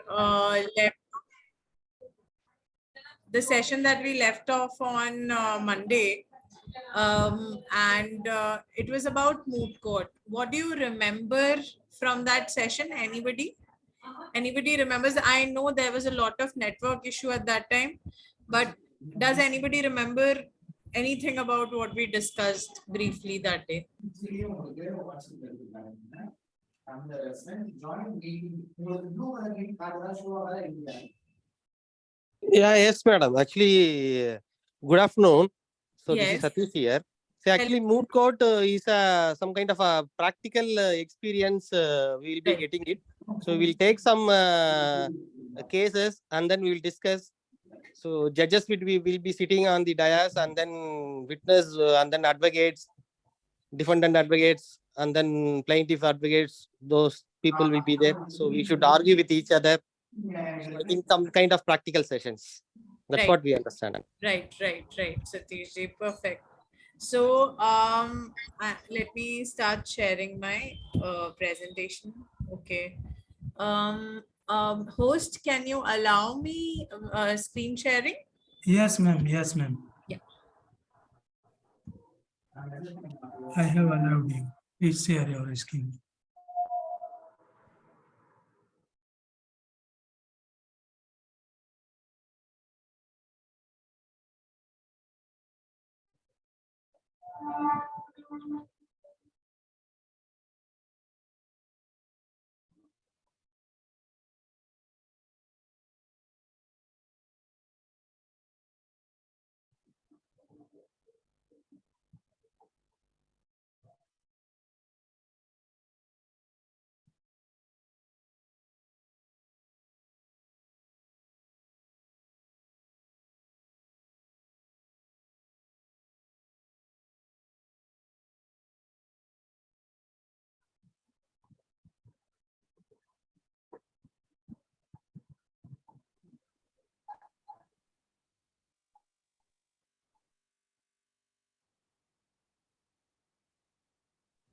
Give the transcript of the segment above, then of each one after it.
left the session that we left off on Monday, and it was about moot court. What do you remember from that session? Anybody remembers? I know there was a lot of network issue at that time, but does anybody remember anything about what we discussed briefly that day? Yeah, yes, madam. Actually, good afternoon. So Yes. this is Satish here. So actually, moot court is some kind of a practical experience. We will be getting it. So we'll take some cases and then we will discuss. So judges will be sitting on the dais, and then witness and then advocates, defendant advocates, and then plaintiff advocates. Those people will be there. So we should argue with each other. So I think some kind of practical sessions. That's Right. what we understand. Right. Satish ji, perfect. So let me start sharing my presentation. Okay. Host, can you allow me screen sharing? Yes, ma'am. Yes, ma'am. Yeah. I have allowed you. Please share your screen.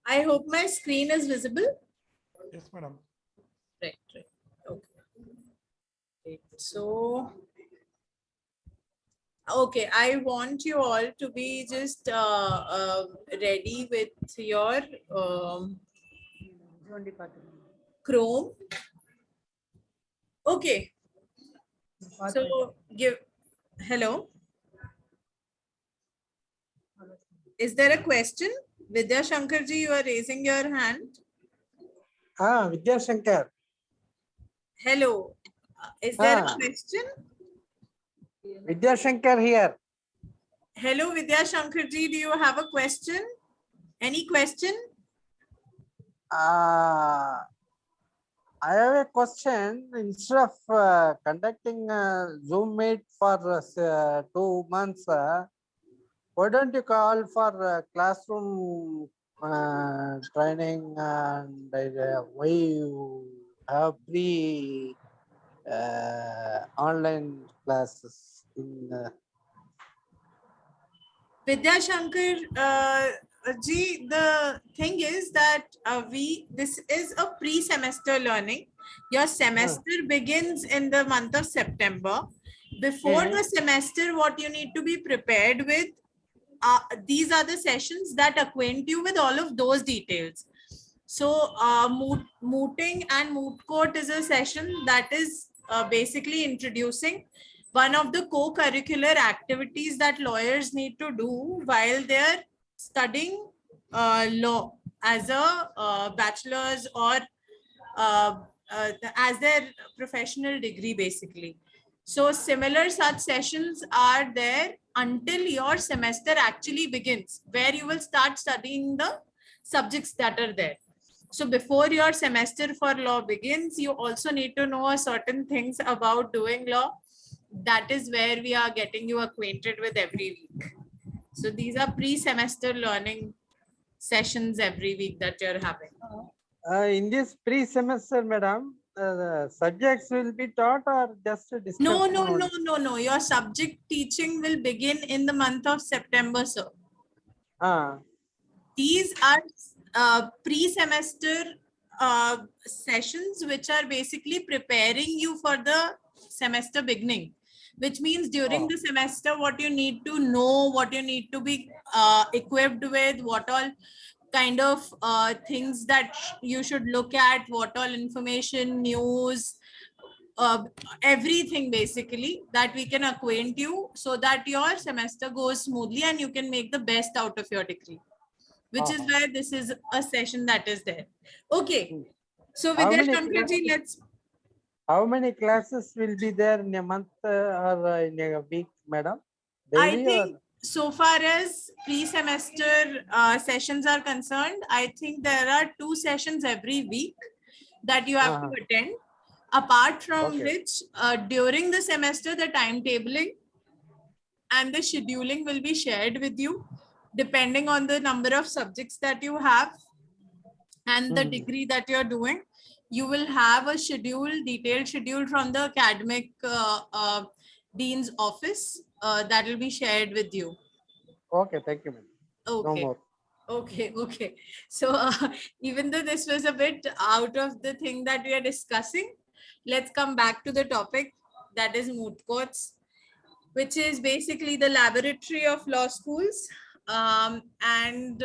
I hope my screen is visible. Yes, madam. Right. Okay. So, okay, I want you all to be just ready with your Chrome. Okay. So hello. Is there a question? Vidya Shankar ji, you are raising your hand. Vidya Shankar. Hello. Is there a question? Vidya Shankar here. Hello, Vidya Shankar ji, do you have a question? Any question? I have a question. Instead of conducting Zoom meet for 2 months, why don't you call for classroom training, and why you have free online classes in Vidya Shankar ji, the thing is that this is a pre-semester learning. Your semester begins in the month of September. Before the semester, what you need to be prepared with, these are the sessions that acquaint you with all of those details. So mooting and moot court is a session that is basically introducing one of the co-curricular activities that lawyers need to do while they're studying law as a bachelor's or as their professional degree, basically. So similar such sessions are there until your semester actually begins, where you will start studying the subjects that are there. So before your semester for law begins, you also need to know certain things about doing law. That is where we are getting you acquainted with every week. So these are pre-semester learning sessions every week that you're having. in this pre-semester, madam, the subjects will be taught or just discussed? No. Your subject teaching will begin in the month of September, sir. These are pre-semester sessions which are basically preparing you for the semester beginning, which means during Oh. the semester, what you need to know, what you need to be equipped with, what all kind of things that you should look at, what all information, news, uh, everything basically that we can acquaint you so that your semester goes smoothly and you can make the best out of your degree, which is why this is a session that is there. Okay. So with How that, many Shankarji, let's. How many classes will be there in a month or in a week, madam? I Daily think or? so far as pre-semester sessions are concerned, I think there are 2 sessions every week that you have to attend. Apart from Okay. which, during the semester, the timetabling and the scheduling will be shared with you depending on the number of subjects that you have and the degree that you're doing. You will have a schedule, detailed schedule from the academic dean's office that will be shared with you. Okay, thank you, madam. No Okay. more. Okay. So even though this was a bit out of the thing that we are discussing, let's come back to the topic, that is moot courts, which is basically the laboratory of law schools. And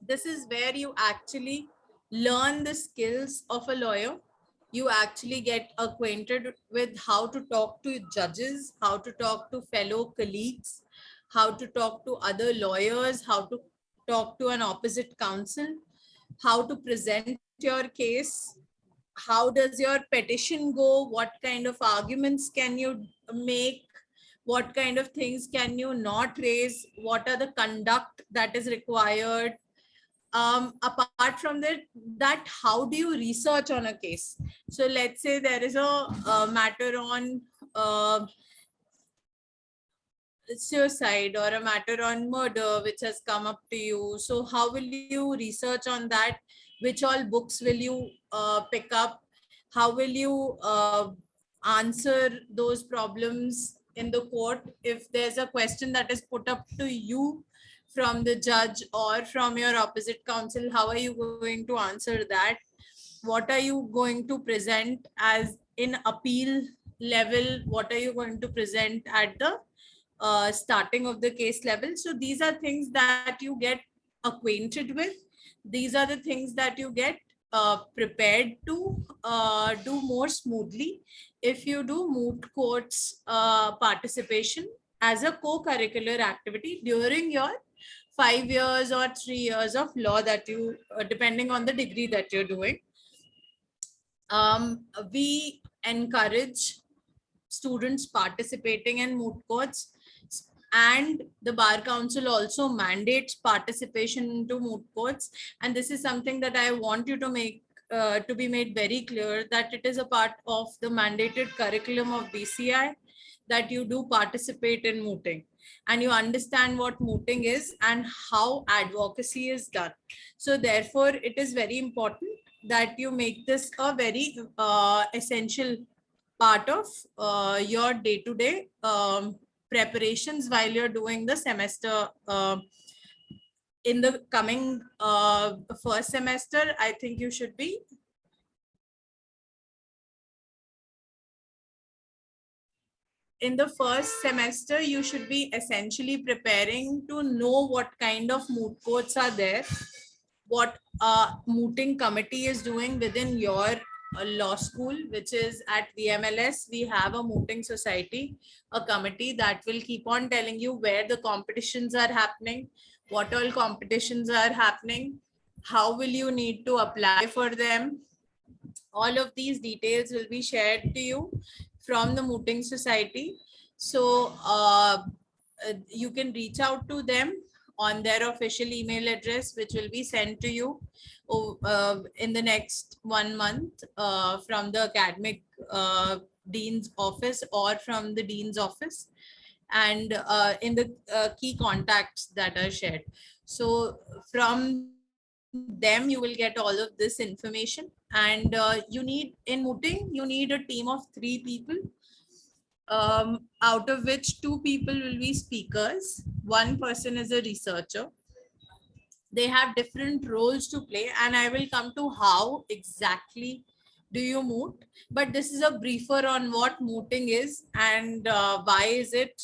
this is where you actually learn the skills of a lawyer. You actually get acquainted with how to talk to judges, how to talk to fellow colleagues, how to talk to other lawyers, how to talk to an opposite counsel, how to present your case, how does your petition go, what kind of arguments can you make, what kind of things can you not raise, what are the conduct that is required. Apart from that, how do you research on a case? So let's say there is a matter on suicide or a matter on murder which has come up to you. So how will you research on that? Which all books will you pick up? How will you answer those problems in the court? If there's a question that is put up to you from the judge or from your opposite counsel, how are you going to answer that? What are you going to present as in appeal level? What are you going to present at the starting of the case level? So these are things that you get acquainted with. These are the things that you get prepared to do more smoothly if you do moot courts participation as a co-curricular activity during your 5 years or 3 years of law that you, depending on the degree that you're doing. We encourage students participating in moot courts, and the bar council also mandates participation into moot courts. And this is something that I want you to make to be made very clear, that it is a part of the mandated curriculum of BCI that you do participate in mooting and you understand what mooting is and how advocacy is done. So therefore it is very important that you make this a very essential part of your day-to-day preparations while you're doing the semester. In the coming first semester, I think you should be in the first semester, you should be essentially preparing to know what kind of moot courts are there, what mooting committee is doing within your law school, which is at VMLS. We have a mooting society, a committee that will keep on telling you where the competitions are happening, what all competitions are happening, how will you need to apply for them. All of these details will be shared to you from the mooting society. So you can reach out to them on their official email address, which will be sent to you in the next 1 month from the academic dean's office or from the dean's office, and in the key contacts that are shared. So from them you will get all of this information. And you need, in mooting you need a team of 3 people, out of which 2 people will be speakers, 1 person is a researcher. They have different roles to play, and I will come to how exactly do you moot. But this is a briefer on what mooting is and why is it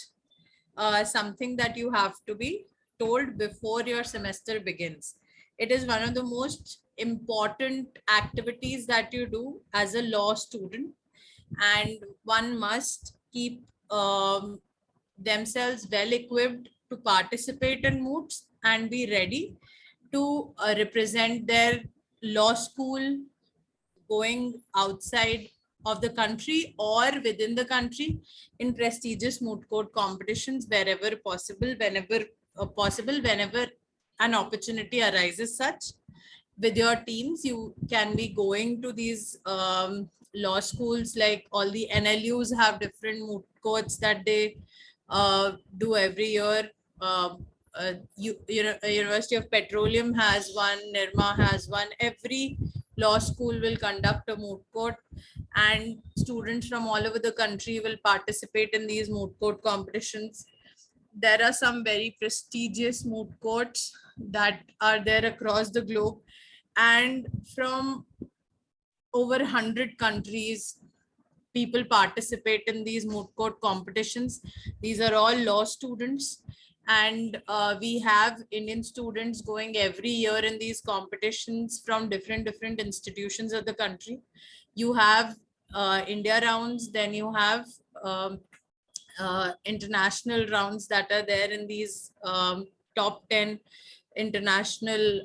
something that you have to be told before your semester begins. It is one of the most important activities that you do as a law student, and one must keep themselves well equipped to participate in moots and be ready to represent their law school going outside of the country or within the country in prestigious moot court competitions wherever possible, whenever an opportunity arises such. With your teams, you can be going to these law schools, like all the NLUs have different moot courts that they do every year. University of Petroleum has one, Nirma has one. Every law school will conduct a moot court, and students from all over the country will participate in these moot court competitions. There are some very prestigious moot courts that are there across the globe, and from over 100 countries people participate in these moot court competitions. These are all law students, and we have Indian students going every year in these competitions from different institutions of the country. You have India rounds, then you have international rounds that are there in these top 10 international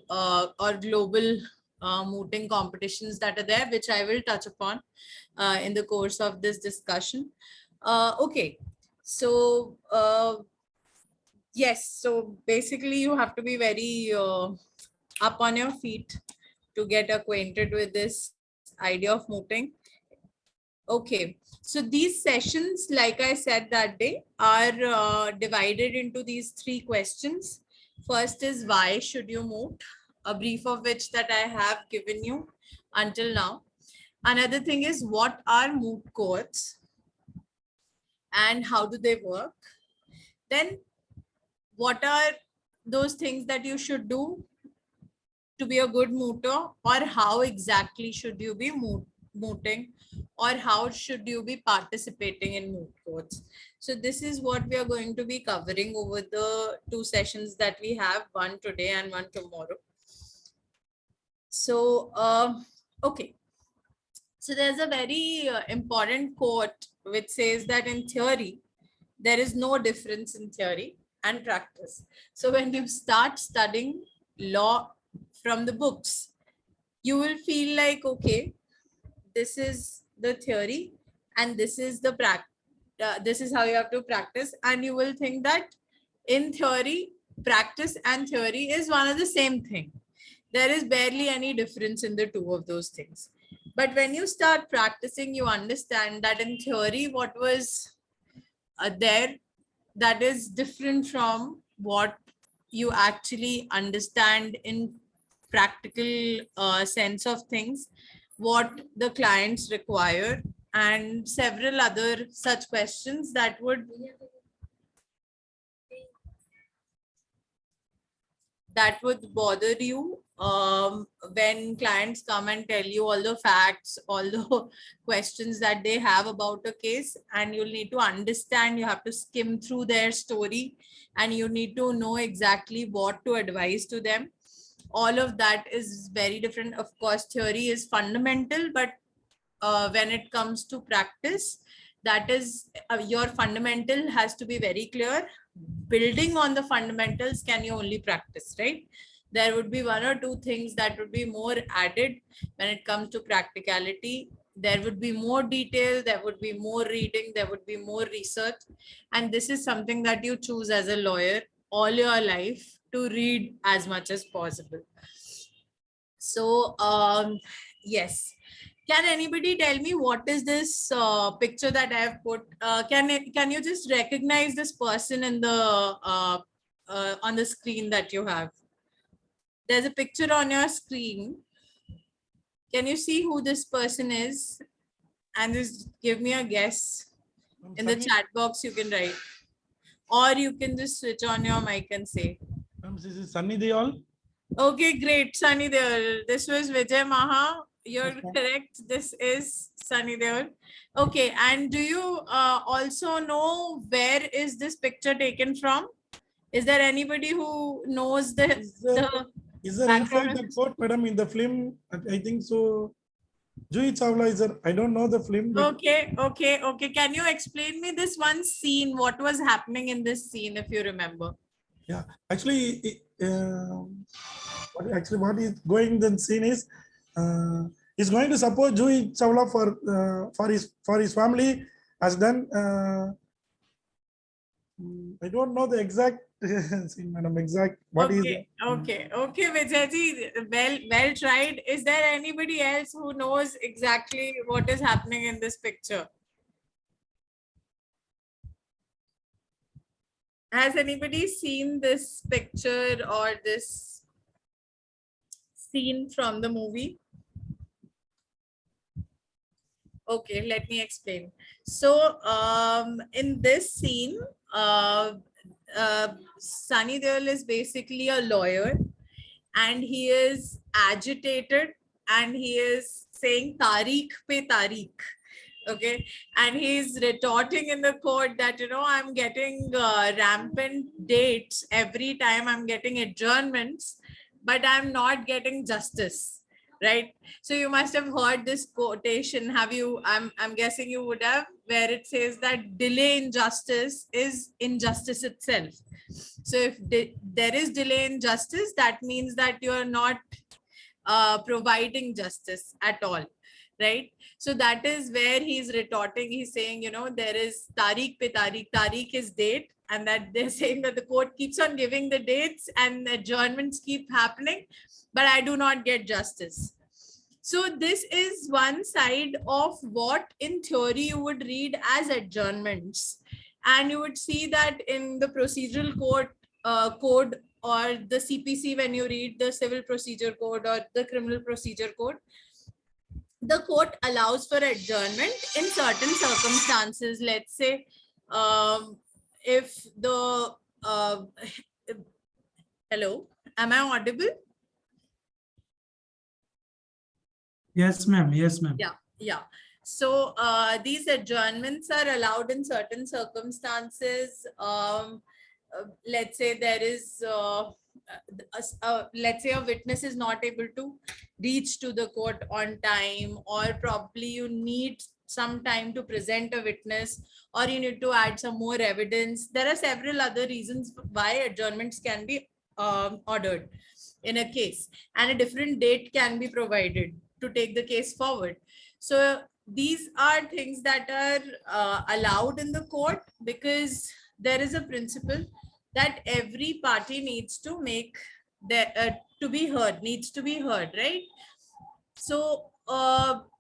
or global mooting competitions that are there, which I will touch upon in the course of this discussion. Okay, so yes, so basically you have to be very up on your feet to get acquainted with this idea of mooting. Okay, so these sessions, like I said that day, are divided into these 3 questions. First is why should you moot, a brief of which that I have given you until now. Another thing is what are moot courts and how do they work? Then what are those things that you should do to be a good mooter, or how exactly should you be mooting, or how should you be participating in moot courts? So this is what we are going to be covering over the 2 sessions that we have, one today and one tomorrow. So okay, so there's a very important quote which says that in theory there is no difference in theory and practice. So when you start studying law from the books, you will feel like, okay, this is the theory and this is the practice. This is how you have to practice, and you will think that in theory, practice and theory is one of the same thing. There is barely any difference in the two of those things. But when you start practicing, you understand that in theory, what was there, that is different from what you actually understand in practical sense of things, what the clients require, and several other such questions that would bother you when clients come and tell you all the facts, all the questions that they have about a case, and you'll need to understand, you have to skim through their story, and you need to know exactly what to advise to them. All of that is very different. Of course, theory is fundamental, but when it comes to practice, that is your fundamental has to be very clear. Building on the fundamentals can you only practice, right? There would be 1 or 2 things that would be more added when it comes to practicality. There would be more detail, there would be more reading, there would be more research, and this is something that you choose as a lawyer all your life, to read as much as possible. So yes, can anybody tell me what is this picture that I have put? Can you just recognize this person in the on the screen that you have? There's a picture on your screen. Can you see who this person is? And just give me a guess. In the chat box you can write, or you can just switch on your mic and say. This is Sunny Deol. Okay, great. Sunny Deol. This was Vijay Maha. You're correct. This is Sunny Deol. Okay, and do you also know where is this picture taken from? Is there anybody who knows Is there background inside of the this? court, madam, in the film? I think so. Juhi Chawla is there. I don't know the film, but Okay. Can you explain me this one scene? What was happening in this scene, if you remember? yeah, actually, what is going the scene is he's going to support Juhi Chawla for his family has done. I don't know the exact scene, madam. Exact what is Okay, Vijayji, well tried. Is there anybody else who knows exactly what is happening in this picture? Has anybody seen this picture or this scene from the movie? Okay, let me explain. So, in this scene, Sunny Deol is basically a lawyer, and he is agitated, and he is saying "Tariq pe Tariq." Okay, and he's retorting in the court that, I'm getting rampant dates every time, I'm getting adjournments, but I'm not getting justice, right? So you must have heard this quotation. Have you? I'm guessing you would have, where it says that delay in justice is injustice itself. So if there is delay in justice, that means that you're not providing justice at all, right? So that is where he's retorting. He's saying, there is Tariq pe Tariq. Tariq is date, and that they're saying that the court keeps on giving the dates and adjournments keep happening, but I do not get justice. So this is one side of what in theory you would read as adjournments. And you would see that in the procedural code or the CPC, when you read the civil procedure code or the criminal procedure code, the court allows for adjournment in certain circumstances. Let's say if the hello, am I audible? Yes, ma'am. Yes, ma'am. Yeah. So these adjournments are allowed in certain circumstances. Let's say there is, let's say a witness is not able to reach to the court on time, or probably you need some time to present a witness, or you need to add some more evidence. There are several other reasons why adjournments can be ordered in a case, and a different date can be provided to take the case forward. So these are things that are allowed in the court, because there is a principle that every party needs to make to be heard, right? So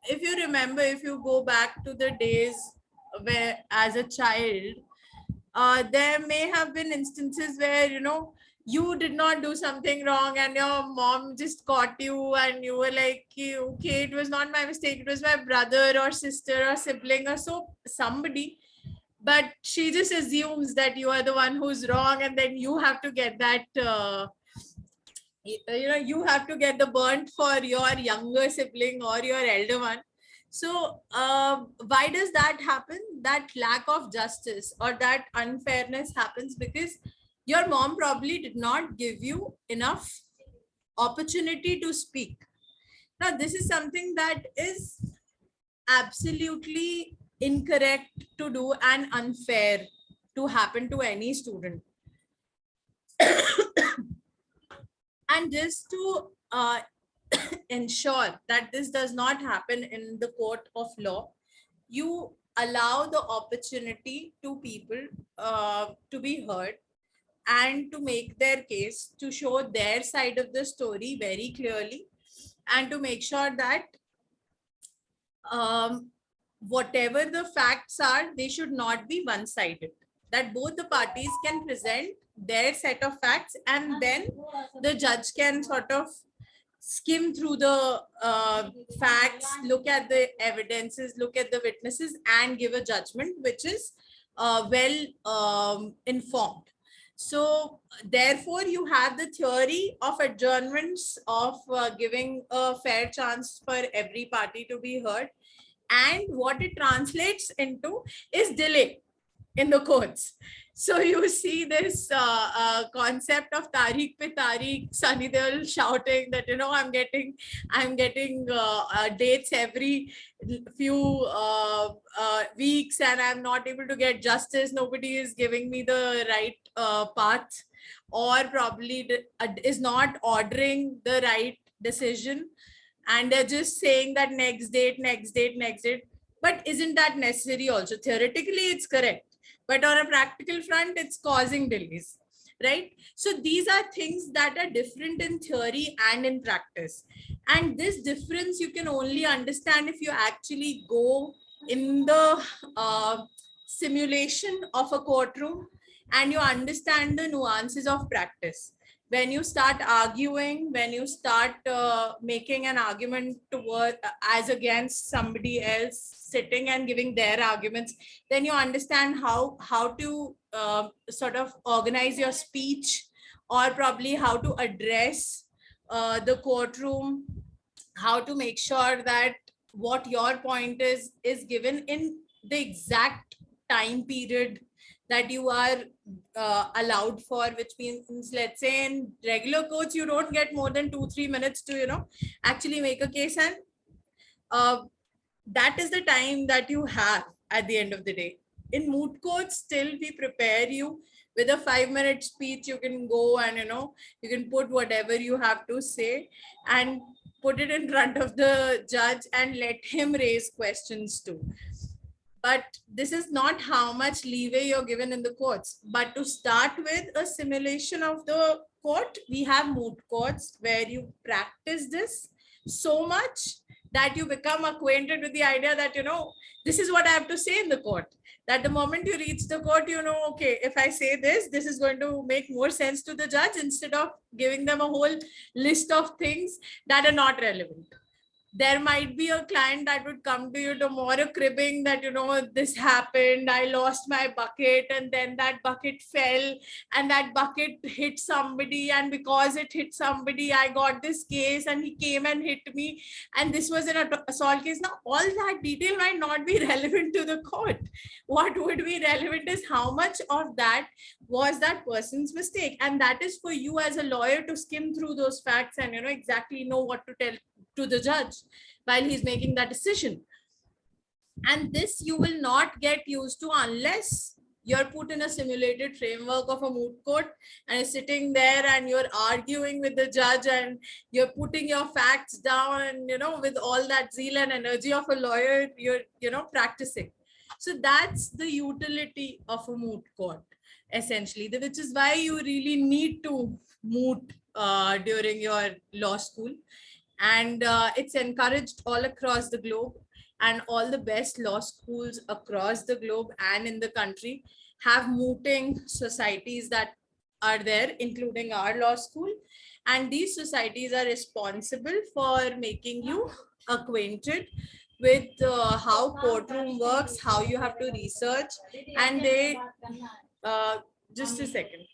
if you remember, if you go back to the days where as a child, there may have been instances where, you did not do something wrong and your mom just caught you, and you were like, okay, it was not my mistake, it was my brother or sister or sibling or so somebody, but she just assumes that you are the one who's wrong, and then you have to get that you have to get the burnt for your younger sibling or your elder one. So why does that happen? That lack of justice or that unfairness happens because your mom probably did not give you enough opportunity to speak. Now this is something that is absolutely incorrect to do and unfair to happen to any student. And just to ensure that this does not happen in the court of law, you allow the opportunity to people to be heard and to make their case, to show their side of the story very clearly, and to make sure that whatever the facts are, they should not be one-sided, that both the parties can present their set of facts, and then the judge can sort of skim through the facts, look at the evidences, look at the witnesses, and give a judgment which is well informed. So therefore, you have the theory of adjournments, of giving a fair chance for every party to be heard. And what it translates into is delay in the courts. So you see this concept of Tariq pe Tariq, Sunny Deol shouting that, I'm getting dates every few weeks, and I'm not able to get justice. Nobody is giving me the right path, or probably is not ordering the right decision. And they're just saying that next date, next date, next date. But isn't that necessary also? Theoretically, it's correct. But on a practical front, it's causing delays, right? So these are things that are different in theory and in practice. And this difference you can only understand if you actually go in the simulation of a courtroom and you understand the nuances of practice. When you start arguing, when you start making an argument toward as against somebody else sitting and giving their arguments, then you understand how to sort of organize your speech, or probably how to address the courtroom, how to make sure that what your point is given in the exact time period that you are allowed for, which means, let's say in regular courts, you don't get more than 2-3 minutes to, actually make a case. And that is the time that you have at the end of the day. In moot courts, still we prepare you with a 5-minute speech. You can go and, you can put whatever you have to say and put it in front of the judge and let him raise questions too. But this is not how much leeway you're given in the courts. But to start with a simulation of the court, we have moot courts where you practice this so much that you become acquainted with the idea that, this is what I have to say in the court. That the moment you reach the court, okay, if I say this, this is going to make more sense to the judge, instead of giving them a whole list of things that are not relevant. There might be a client that would come to you tomorrow cribbing that, this happened, I lost my bucket, and then that bucket fell and that bucket hit somebody, and because it hit somebody, I got this case and he came and hit me, and this was an assault case. Now, all that detail might not be relevant to the court. What would be relevant is how much of that was that person's mistake. And that is for you as a lawyer to skim through those facts and, exactly know what to tell to the judge while he's making that decision. And this you will not get used to unless you're put in a simulated framework of a moot court and you're sitting there and you're arguing with the judge and you're putting your facts down, and with all that zeal and energy of a lawyer, you're practicing. So that's the utility of a moot court, essentially, which is why you really need to moot during your law school. And it's encouraged all across the globe, and all the best law schools across the globe and in the country have mooting societies that are there, including our law school. And these societies are responsible for making you acquainted with how courtroom works, how you have to research. And they just a second.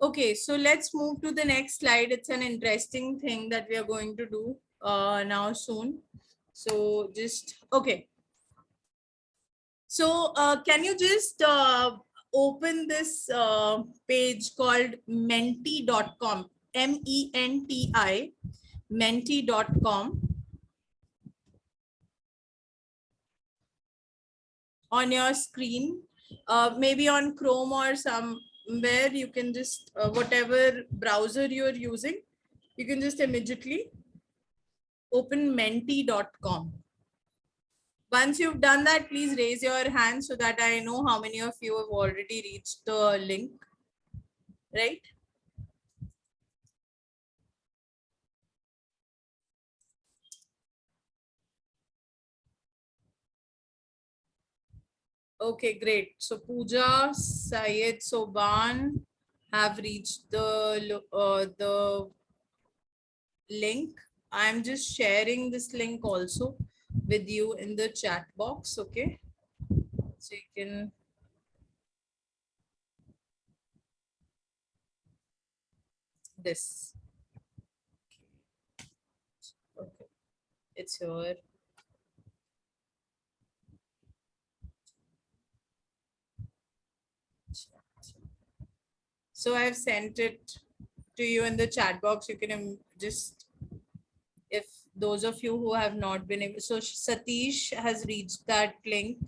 Okay, so let's move to the next slide. It's an interesting thing that we are going to do now soon. So just, okay. So can you just open this page called menti.com, MENTI, menti.com on your screen, maybe on Chrome or somewhere. You can just, whatever browser you're using, you can just immediately open menti.com. Once you've done that, please raise your hand so that I know how many of you have already reached the link, right? Okay, great. So Pooja, Syed, Soban have reached the link. I'm just sharing this link also with you in the chat box. Okay, so you can. This. Okay, it's here. So I've sent it to you in the chat box. You can just, if those of you who have not been able, so Satish has reached that link.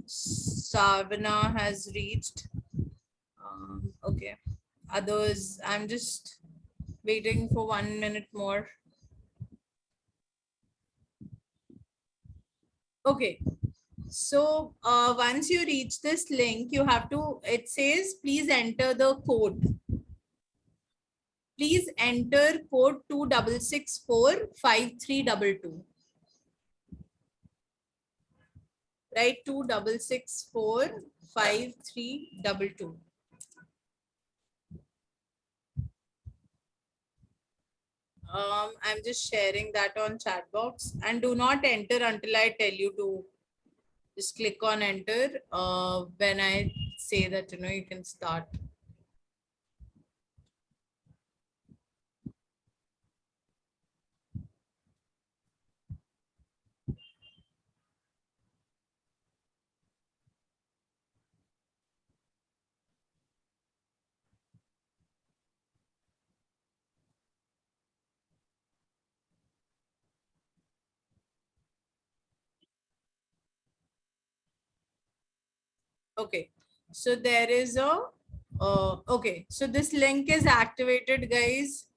Savana has reached. Okay. Others, I'm just waiting for 1 minute more. Okay. So once you reach this link, you have to, it says, please enter the code. Please enter code 26645322. Right, 26645322. I'm just sharing that on chat box, and do not enter until I tell you to. Just click on enter when I say that, you know, you can start. Okay, so there is a, okay, so this link is activated, guys.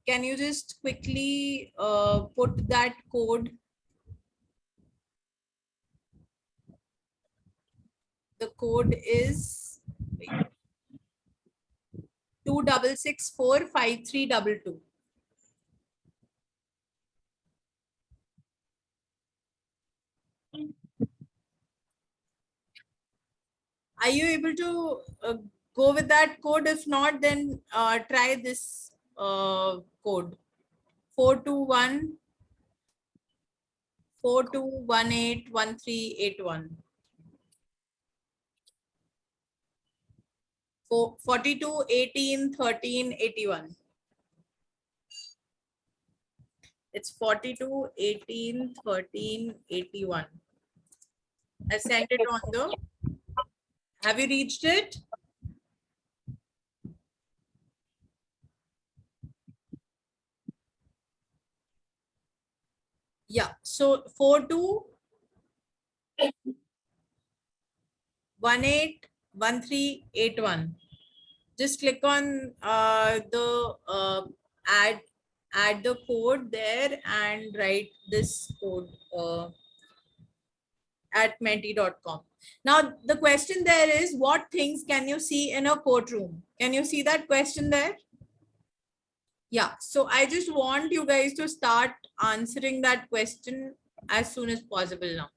Can you just quickly put that code? The code is 26645322. Are you able to go with that code? If not, then try this code 421 4218 1381. 42 18 13 81. It's 42 18 13 81. I sent it on the. Have you reached it? Yeah. So 42181381. Just click on the add the code there and write this code at menti.com. Now the question there is, what things can you see in a courtroom? Can you see that question there? Yeah, so I just want you guys to start answering that question as soon as possible now.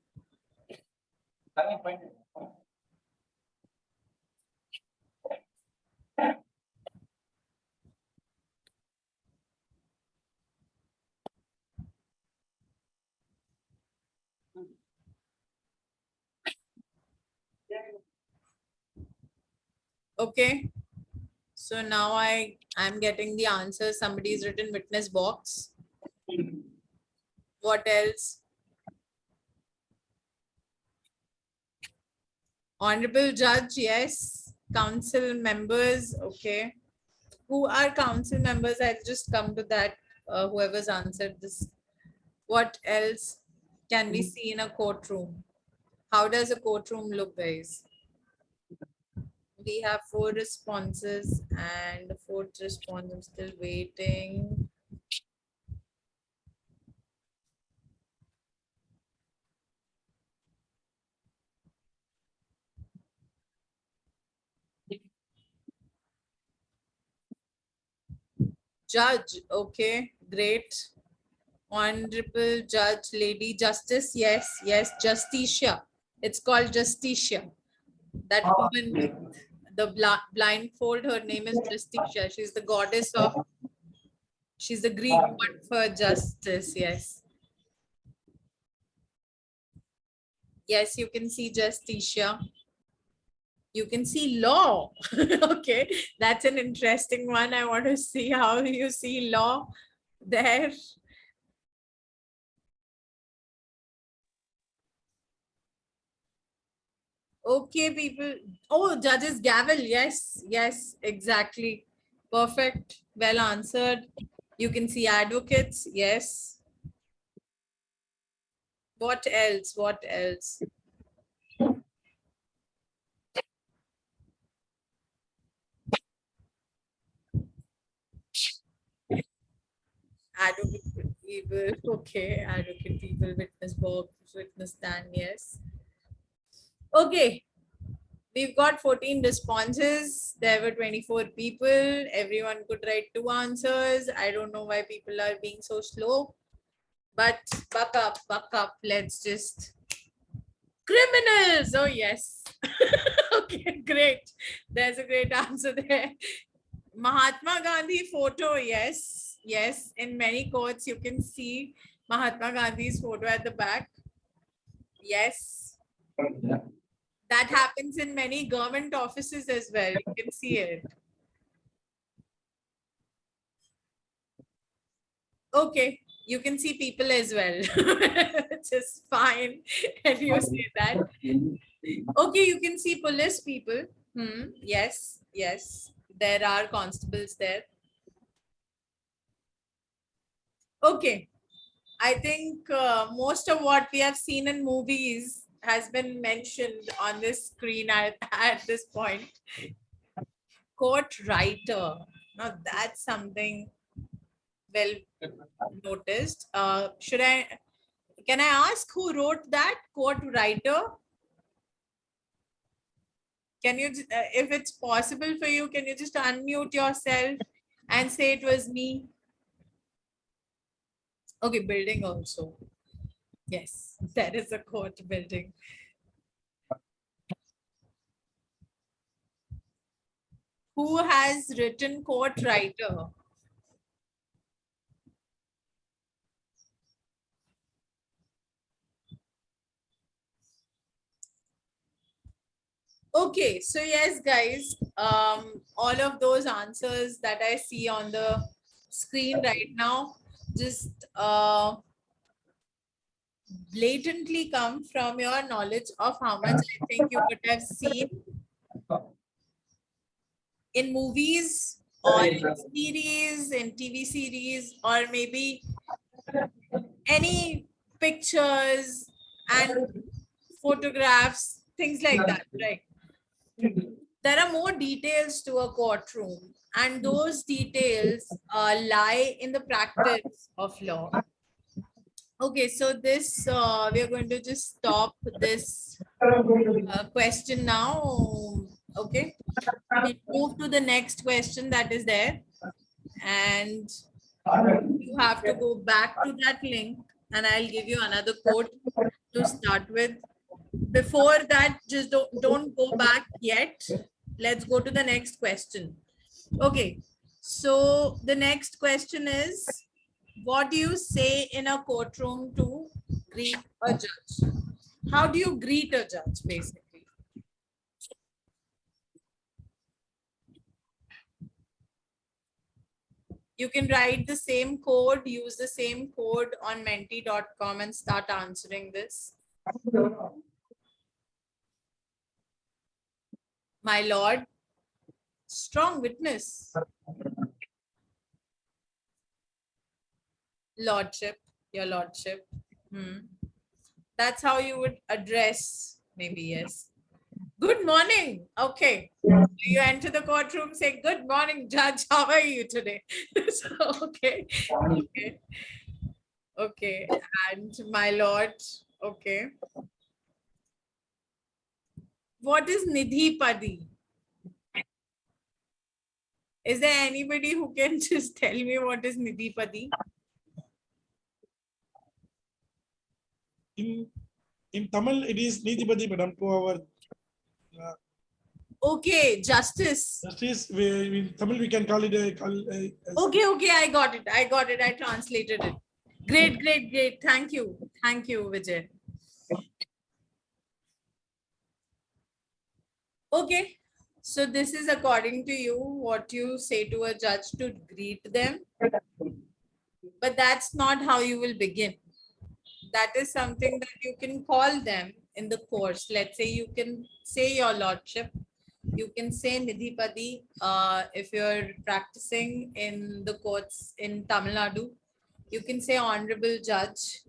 Okay, so now I'm getting the answer. Somebody's written witness box. What else? Honorable judge, yes. Council members, okay. Who are council members? I'll just come to that. Whoever's answered this. What else can we see in a courtroom? How does a courtroom look, guys? We have 4 responses and the 4th response I'm still waiting. Judge, okay, great. Honorable Judge, Lady Justice, yes, yes, Justicia. It's called Justicia. That woman with the blindfold, her name is Justicia. She's the goddess of, she's the Greek word for justice, yes. Yes, you can see Justicia. You can see law. Okay, that's an interesting one. I want to see how you see law there. Okay, people. Oh, judge's gavel. Yes, yes, exactly. Perfect. Well answered. You can see advocates. Yes. What else? What else? Advocate people. Okay. Advocate people, witness box, witness stand. Yes. Okay. We've got 14 responses. There were 24 people. Everyone could write 2 answers. I don't know why people are being so slow. But buck up, buck up. Let's just. Criminals. Oh, yes. Okay, great. There's a great answer there. Mahatma Gandhi photo. Yes. Yes. In many courts, you can see Mahatma Gandhi's photo at the back. Yes. That happens in many government offices as well. You can see it. Okay, you can see people as well, which is fine. And you say that. Okay, you can see police people. Yes, yes. There are constables there. Okay, I think most of what we have seen in movies has been mentioned on this screen at this point. Court writer. Now that's something well noticed. Can I ask who wrote that? Court writer? Can you, if it's possible for you, can you just unmute yourself and say it was me? Okay, building also. Yes, there is a court building. Who has written court writer? Okay, so yes, guys, all of those answers that I see on the screen right now just blatantly come from your knowledge of how much I think you would have seen in movies or in series, in TV series, or maybe any pictures and photographs, things like that, right? There are more details to a courtroom, and those details lie in the practice of law. Okay, so this we are going to just stop this question now. Okay, we'll move to the next question that is there, and you have to go back to that link, and I'll give you another code to start with. Before that, just don't go back yet. Let's go to the next question. Okay, so the next question is, what do you say in a courtroom to greet a judge? How do you greet a judge, basically? You can write the same code, use the same code on menti.com and start answering this. My lord, strong witness. Lordship, your lordship. That's how you would address, maybe, yes. Good morning. Okay. So you enter the courtroom, say, good morning, judge. How are you today? So, okay. Okay. Okay. And my lord. Okay. What is Nidhi Padi? Is there anybody who can just tell me what is Nidhi Padi? In Tamil, it is Nidhipati, madam, to our Okay, justice. justice. In Tamil, we can call it Okay, okay, I got it. I got it. I translated it. Great, great, great. Thank you. Thank you, Vijay. Okay. So this is according to you, what you say to a judge to greet them. But that's not how you will begin. That is something that you can call them in the course. Let's say you can say your lordship. You can say Nidhipadi if you're practicing in the courts in Tamil Nadu. You can say honorable judge,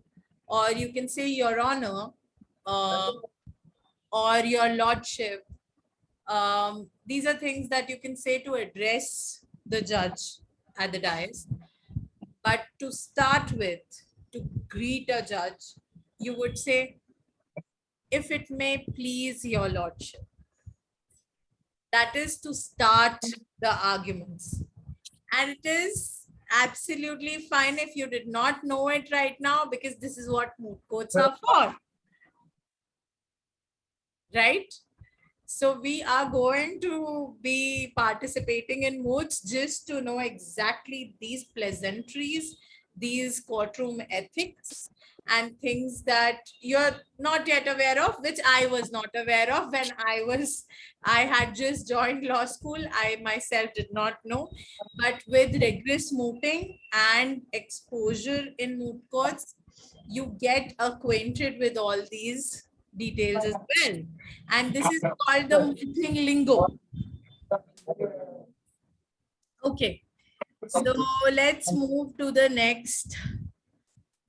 or you can say your honor, or your lordship. These are things that you can say to address the judge at the dais. But to start with, to greet a judge, you would say, if it may please your lordship. That is to start the arguments. And it is absolutely fine if you did not know it right now, because this is what moot courts are for. Right? So we are going to be participating in moots just to know exactly these pleasantries, these courtroom ethics, and things that you're not yet aware of, which I was not aware of when I had just joined law school. I myself did not know, but with rigorous mooting and exposure in moot courts, you get acquainted with all these details as well. And this is called the mooting lingo. Okay, so let's move to the next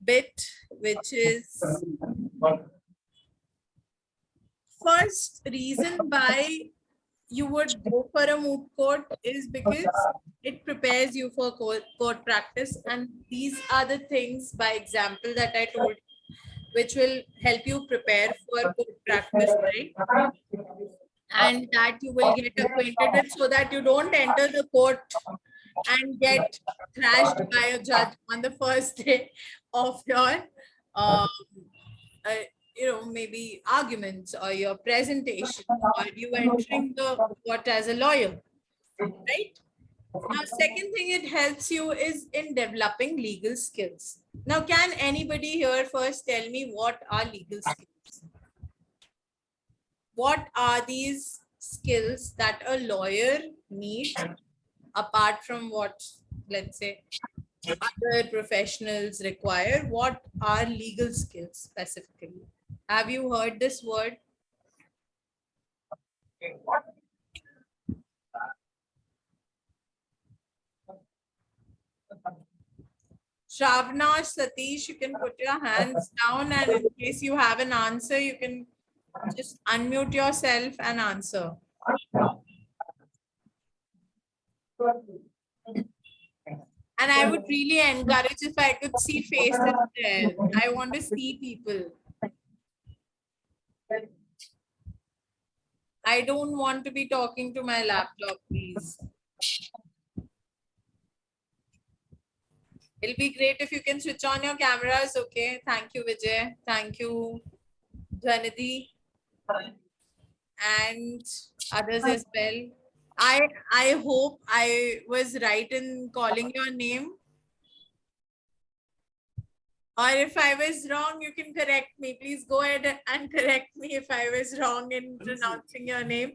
bit, which is first reason why you would go for a moot court is because it prepares you for court practice. And these are the things, by example, that I told you, which will help you prepare for court practice, right? And that you will get acquainted with, so that you don't enter the court and get thrashed by a judge on the first day of your uh, uh, maybe arguments or your presentation, or you entering the court as a lawyer, right? Now, second thing it helps you is in developing legal skills. Now, can anybody here first tell me what are legal skills? What are these skills that a lawyer needs apart from what, let's say, other professionals require? What are legal skills specifically? Have you heard this word? Shravana or Satish, you can put your hands down, and in case you have an answer, you can just unmute yourself and answer. And I would really encourage if I could see faces there. I want to see people. I don't want to be talking to my laptop, please. It'll be great if you can switch on your cameras. Okay. Thank you, Vijay. Thank you, Dhanidhi, and others as well. I hope I was right in calling your name. Or if I was wrong, you can correct me. Please go ahead and correct me if I was wrong in pronouncing your name.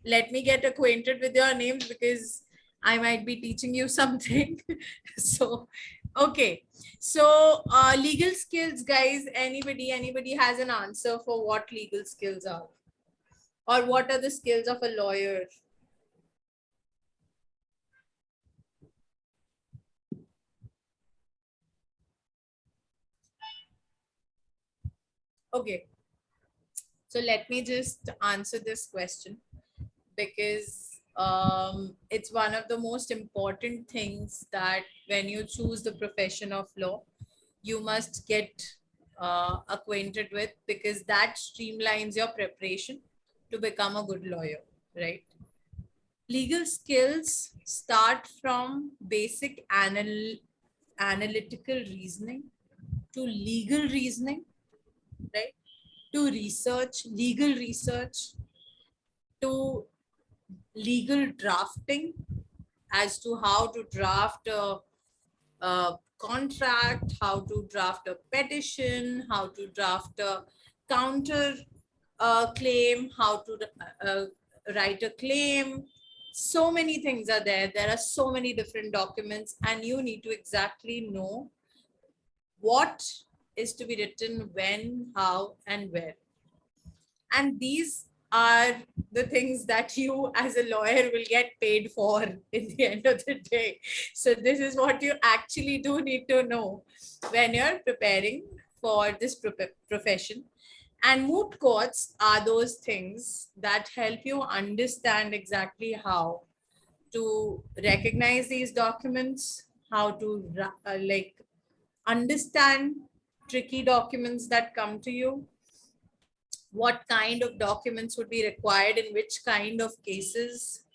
Let me get acquainted with your names, because I might be teaching you something. So, okay. So, legal skills, guys, anybody has an answer for what legal skills are? Or what are the skills of a lawyer? Okay. So let me just answer this question, because it's one of the most important things that when you choose the profession of law, you must get acquainted with, because that streamlines your preparation to become a good lawyer, right? Legal skills start from basic analytical reasoning to legal reasoning, right? To research, legal research, to legal drafting, as to how to draft a contract, how to draft a petition, how to draft a counter claim, how to write a claim. So many things are there. There are so many different documents, and you need to exactly know what is to be written when, how, and where. And these are the things that you as a lawyer will get paid for in the end of the day. So this is what you actually do need to know when you're preparing for this profession. And moot courts are those things that help you understand exactly how to recognize these documents, how to like understand tricky documents that come to you, what kind of documents would be required in which kind of cases,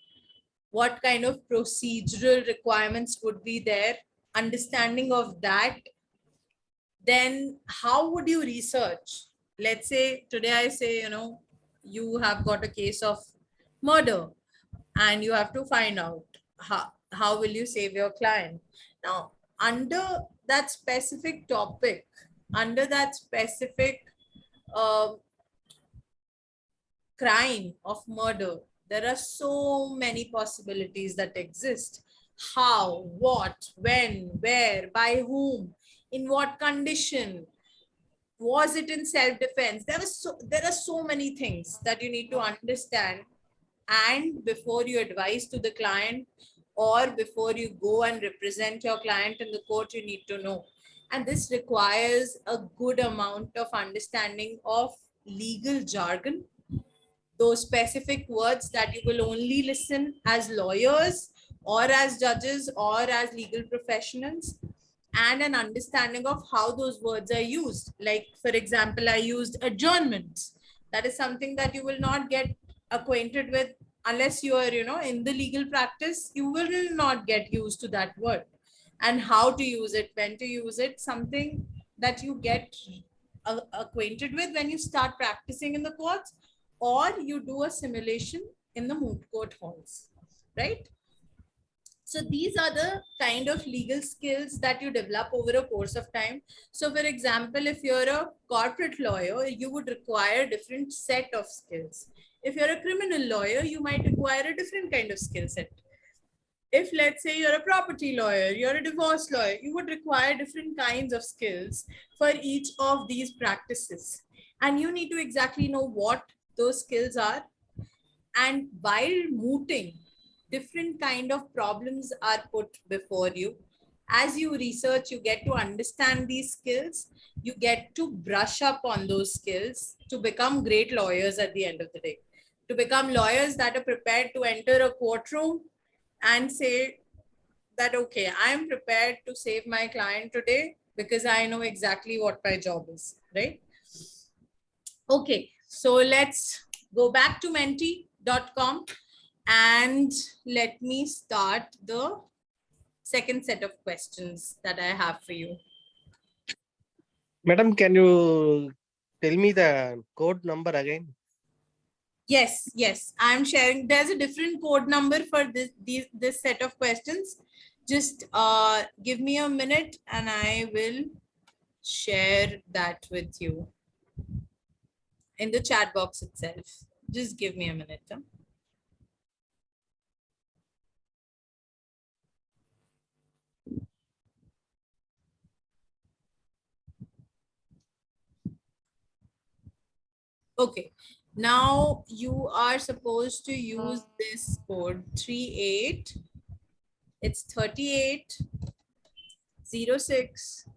what kind of procedural requirements would be there, understanding of that. Then how would you research? Let's say today I say, you have got a case of murder and you have to find out how will you save your client. Now, under that specific topic, under that specific uh, crime of murder, there are so many possibilities that exist. How, what, when, where, by whom, in what condition, was it in self-defense? There are so many things that you need to understand, and before you advise to the client, or before you go and represent your client in the court, you need to know. And this requires a good amount of understanding of legal jargon, those specific words that you will only listen as lawyers or as judges or as legal professionals, and an understanding of how those words are used. Like, for example, I used adjournments. That is something that you will not get acquainted with unless you are, in the legal practice. You will not get used to that word and how to use it, when to use it, something that you get acquainted with when you start practicing in the courts, or you do a simulation in the moot court halls, right? So these are the kind of legal skills that you develop over a course of time. So for example, if you're a corporate lawyer, you would require a different set of skills. If you're a criminal lawyer, you might require a different kind of skill set. If, let's say, you're a property lawyer, you're a divorce lawyer, you would require different kinds of skills for each of these practices. And you need to exactly know what those skills are. And while mooting, different kind of problems are put before you. As you research, you get to understand these skills. You get to brush up on those skills to become great lawyers at the end of the day. To become lawyers that are prepared to enter a courtroom and say that, okay, I am prepared to save my client today because I know exactly what my job is, right? Okay, so let's go back to menti.com and let me start the second set of questions that I have for you. Madam, can you tell me the code number again? Yes, I'm sharing. There's a different code number for this set of questions. Just give me a minute and I will share that with you in the chat box itself. Just give me a minute. Huh? Okay, now you are supposed to use this code 38. It's 38 06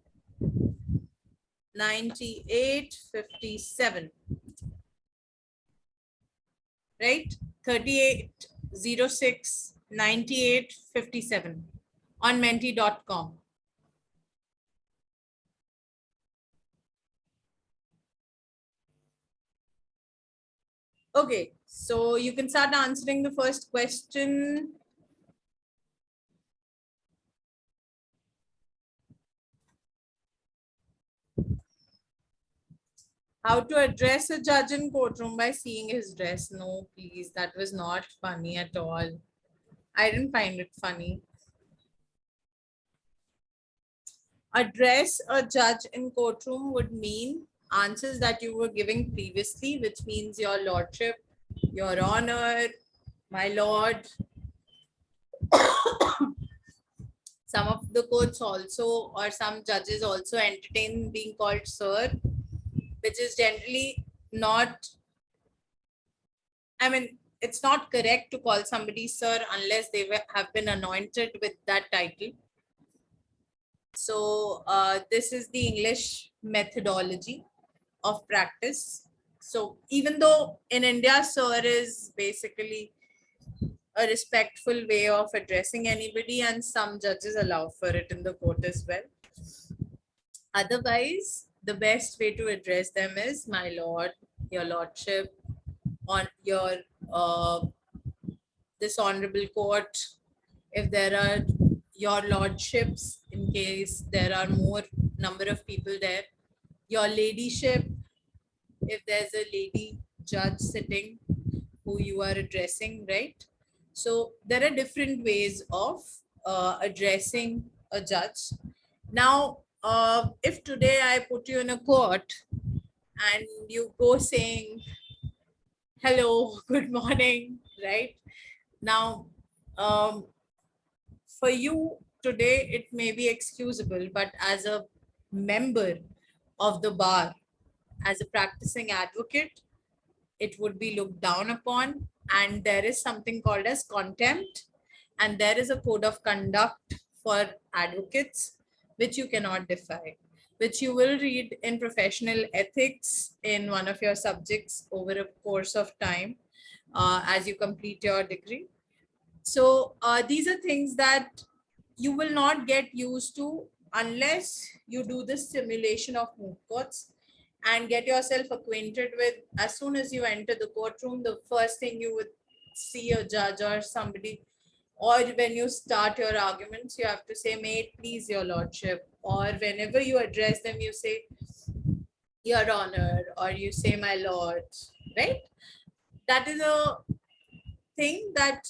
98 57. right? 38069857 on menti.com. Okay, so you can start answering the first question. How to address a judge in courtroom by seeing his dress? No, please, that was not funny at all. I didn't find it funny. Address a judge in courtroom would mean answers that you were giving previously, which means your lordship, your honor, my lord. Some of the courts also, or some judges also entertain being called sir, which is generally not, I mean, it's not correct to call somebody sir unless they have been anointed with that title. So this is the English methodology of practice. So even though in India, sir is basically a respectful way of addressing anybody, and some judges allow for it in the court as well. Otherwise, the best way to address them is my lord, your lordship, on your this honorable court. If there are your lordships, in case there are more number of people there, your ladyship, if there's a lady judge sitting who you are addressing, right? So there are different ways of addressing a judge. Now, if today I put you in a court and you go saying, hello, good morning, right? Now, for you today, it may be excusable, but as a member of the bar, as a practicing advocate, it would be looked down upon, and there is something called as contempt, and there is a code of conduct for advocates which you cannot defy, which you will read in professional ethics in one of your subjects over a course of time as you complete your degree. So these are things that you will not get used to unless you do this simulation of moot courts and get yourself acquainted with. As soon as you enter the courtroom, the first thing you would see a judge or somebody, or when you start your arguments, you have to say, may it please your lordship, or whenever you address them, you say your honor, or you say my lord, right? That is a thing that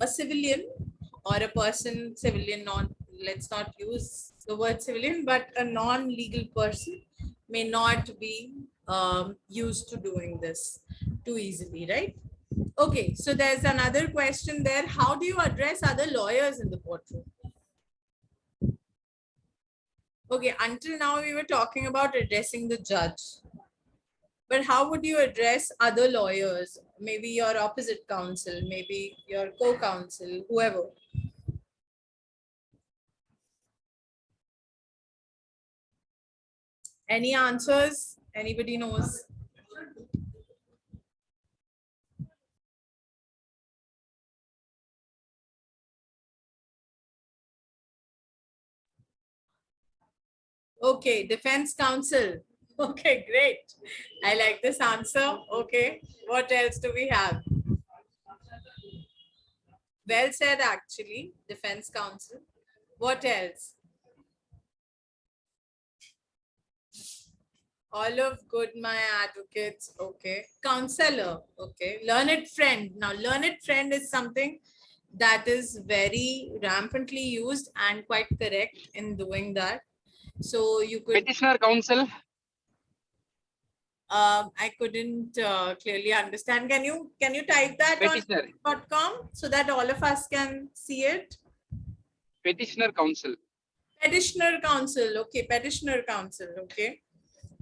a civilian or a person, civilian, let's not use the word civilian, but a non-legal person may not be used to doing this too easily, right? Okay, so there's another question there. How do you address other lawyers in the courtroom? Okay, until now we were talking about addressing the judge. But how would you address other lawyers? Maybe your opposite counsel, maybe your co-counsel, whoever. Any answers? Anybody knows? Okay, defense counsel. Okay, great. I like this answer. Okay, what else do we have? Well said, actually, defense counsel. What else? All of good, my advocates. Okay, counselor. Okay, learned friend. Now, learned friend is something that is very rampantly used and quite correct in doing that. So you could. Petitioner counsel. I couldn't clearly understand. Can you type that Petitioner. on .com so that all of us can see it? Petitioner counsel. Petitioner counsel. Okay, petitioner counsel. Okay.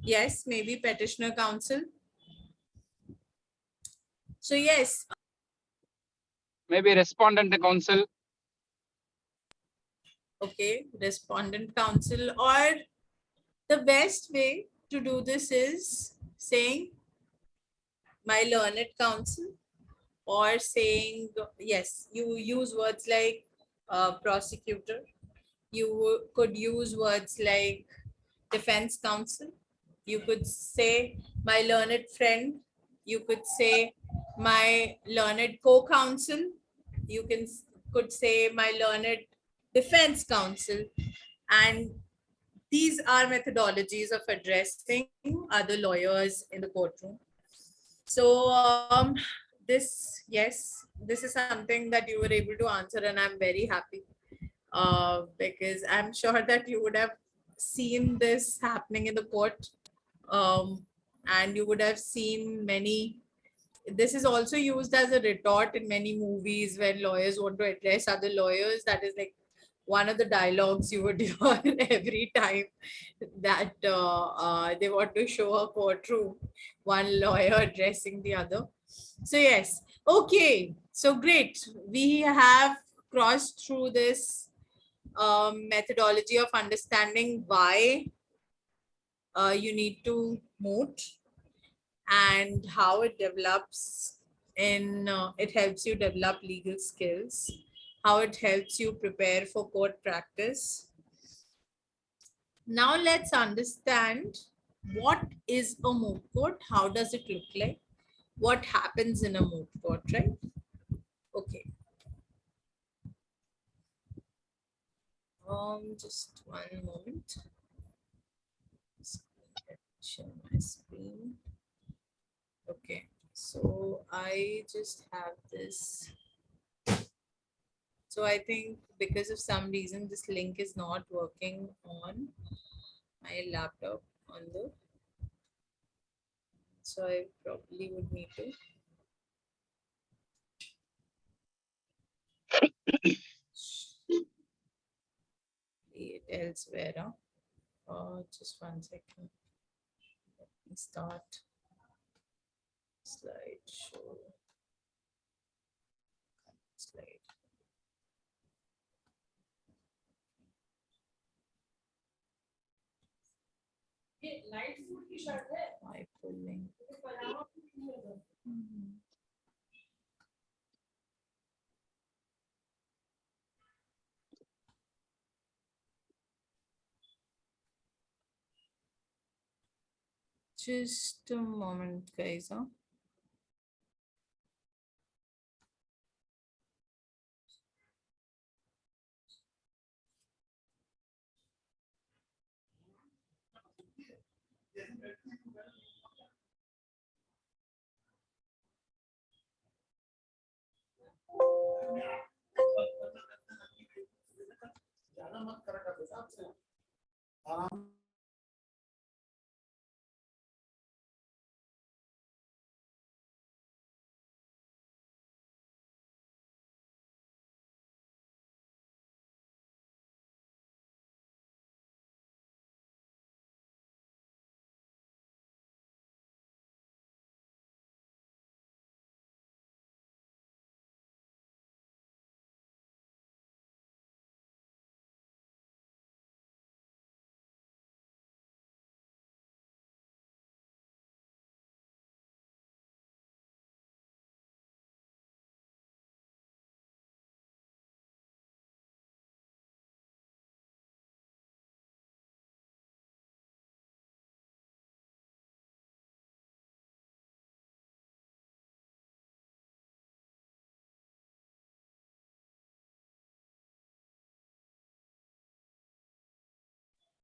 Yes, maybe petitioner counsel. So yes. Maybe respondent counsel. Okay, respondent counsel, or the best way to do this is saying my learned counsel, or saying, yes, you use words like prosecutor. You could use words like defense counsel. You could say my learned friend. You could say my learned co-counsel. You could say my learned defense counsel. And these are methodologies of addressing other lawyers in the courtroom. So this is something that you were able to answer, and I'm very happy because I'm sure that you would have seen this happening in the court, and you would have seen many. This is also used as a retort in many movies when lawyers want to address other lawyers. That is like one of the dialogues you would hear every time that they want to show a courtroom, one lawyer addressing the other. So yes, okay, so great. We have crossed through this methodology of understanding why you need to moot and how it develops in it helps you develop legal skills, how it helps you prepare for court practice. Now let's understand what is a moot court, how does it look like, what happens in a moot court, right? Okay. Just one moment. Share my screen. Okay, so I just have this. So I think because of some reason, this link is not working on my laptop on the, so I probably would need to see it elsewhere. Just one second. Let me start slideshow. Slide. Hyperlink. Just a moment, guys.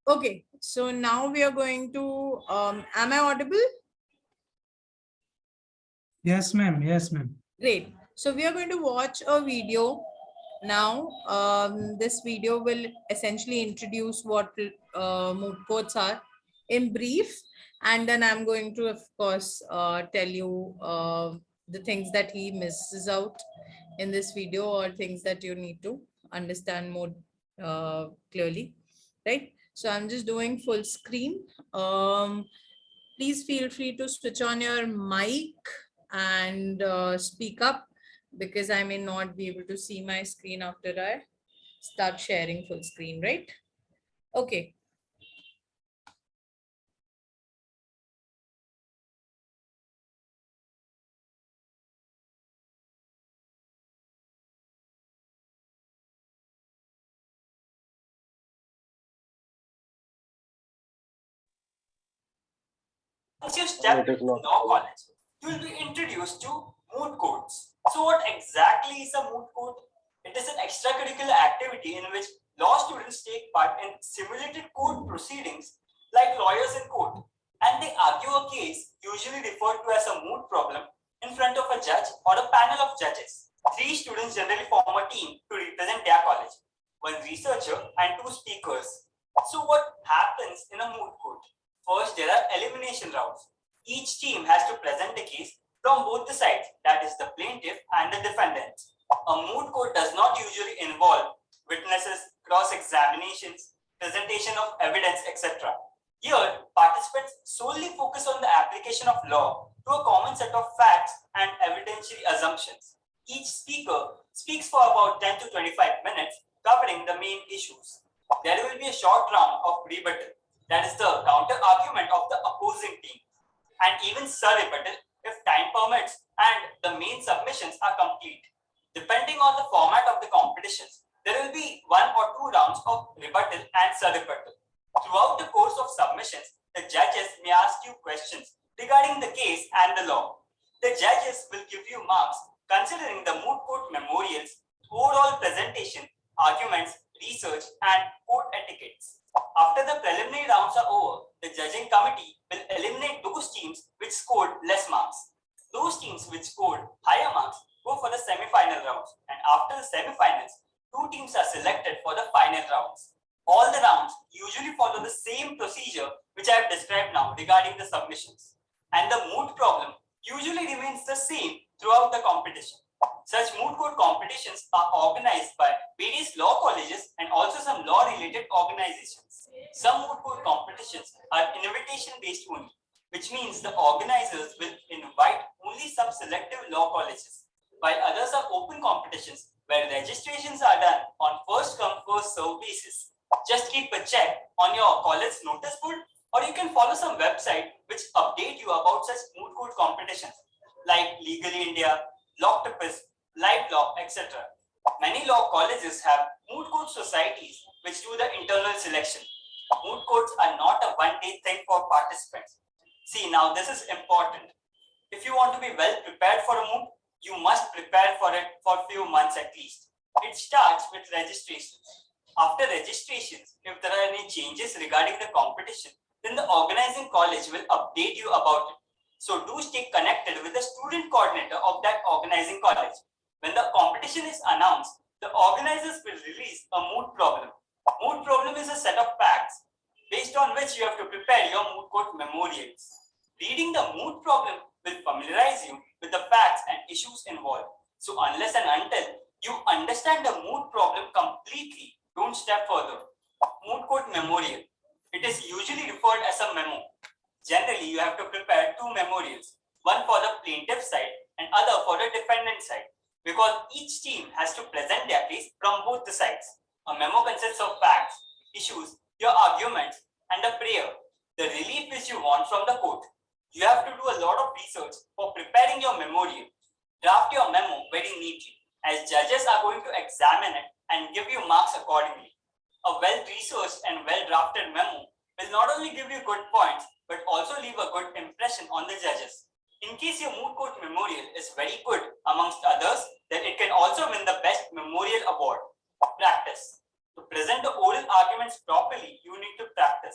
Okay, so now we are going to, am I audible? Yes, ma'am. Yes, ma'am. Great. So we are going to watch a video now. This video will essentially introduce what moot courts are in brief. And then I'm going to, of course, tell you the things that he misses out in this video or things that you need to understand more clearly, right? So I'm just doing full screen. Please feel free to switch on your mic and speak up because I may not be able to see my screen after I start sharing full screen, right? Okay. Once you step into law college, you will be introduced to moot courts. So what exactly is a moot court? It is an extracurricular activity in which law students take part in simulated court proceedings like lawyers in court, and they argue a case usually referred to as a moot problem in front of a judge or a panel of judges. 3 students generally form a team to represent their college, 1 researcher and 2 speakers. So what happens in a moot court? First, there are elimination rounds. Each team has to present a case from both the sides, that is the plaintiff and the defendant. A moot court does not usually involve witnesses, cross-examinations, presentation of evidence, etc. Here, participants solely focus on the application of law to a common set of facts and evidentiary assumptions. Each speaker speaks for about 10 to 25 minutes, covering the main issues. There will be a short round of rebuttal, that is the counter argument of the opposing team, and even sur-rebuttal if time permits and the main submissions are complete. Depending on the format of the competitions, there will be 1 or 2 rounds of rebuttal and sur-rebuttal. Throughout the course of submissions, the judges may ask you questions regarding the case and the law. The judges will give you marks considering the moot court memorials, overall presentation, arguments, research, and court etiquettes. After the preliminary rounds are over, the judging committee will eliminate those teams which scored less marks. Those teams which scored higher marks go for the semi-final rounds, and after the semi-finals, 2 teams are selected for the final rounds. All the rounds usually follow the same procedure which I have described now regarding the submissions, and the moot problem usually remains the same throughout the competition. Such moot court competitions are organized by various law colleges and also some law-related organizations. Some moot court competitions are invitation-based only, which means the organizers will invite only some selective law colleges, while others are open competitions where registrations are done on first-come, first-served basis. Just keep a check on your college notice board, or you can follow some website which update you about such moot court competitions like Legally India, Loctopus, Live Law, etc. Many law colleges have moot court societies which do the internal selection. Moot courts are not a one-day thing for participants. See, now this is important. If you want to be well prepared for a moot, you must prepare for it for a few months at least. It starts with registrations. After registrations, if there are any changes regarding the competition, then the organizing college will update you about it. So do stay connected with the student coordinator of that organizing college. When the competition is announced, the organizers will release a moot problem. Moot problem is a set of facts based on which you have to prepare your moot court memorials. Reading the moot problem will familiarize you with the facts and issues involved. So unless and until you understand the moot problem completely, don't step further. Moot court memorial. It is usually referred as a memo. Generally, you have to prepare 2 memorials, one for the plaintiff side and other for the defendant side, because each team has to present their case from both the sides. A memo consists of facts, issues, your arguments, and a prayer, the relief which you want from the court. You have to do a lot of research for preparing your memorial. Draft your memo very neatly, as judges are going to examine it and give you marks accordingly. A well-researched and well-drafted memo will not only give you good points, but also leave a good impression on the judges. In case your moot court memorial is very good amongst others, then it can also win the best memorial award. Practice. To present the oral arguments properly, you need to practice.